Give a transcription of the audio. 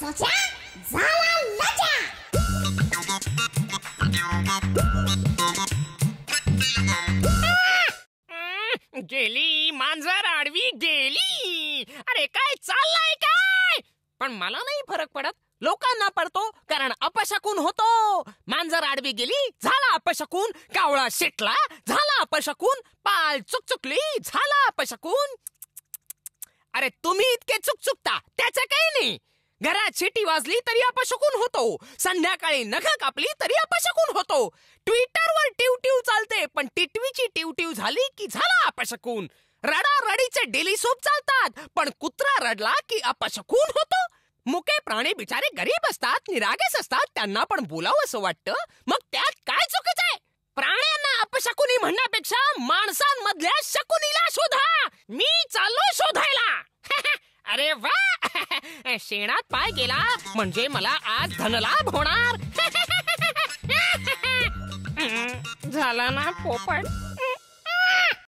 सोच्या झाला लजा. गेली मांजर आडवी गेली. अरे काय चाललंय काय? पण मला नाही फरक पडत, लोकांना पडतो, कारण अपशकुन होतो. मांजर आडवी गेली झाला अपशकुन, कावळा शेटला झाला अपशकुन, पाल चुकचुकली झाला अपशकुन. अरे तुम्ही इतके चुकचुकता त्याचं काही नाही. घरात शिटी वाजली तरी अपशकुन होतो, संध्याकाळी नख कापली तरी अपशकुन होतो. ट्विटरवर टिवटिव चालते, पण टिटवीची टिवटिव झाली की झाला अपशकुन. रडारडीचे डेली सोप चालतात, पण कुत्रा रडला की अपशकुन होतो. मुके प्राणी बिचारे गरीब असतात, निरागस असतात, त्यांना पण बोलावं असं वाटतं. मग त्यात काय चुकीचं आहे? प्राण्यांना अपशकुनी म्हणण्यापेक्षा माणसांमधल्या शकुनीला शोधा. मी चाललो शोधायला. अरे वा, शेणात पाय गेला म्हणजे मला आज धनलाभ होणार. झाला ना पोपट.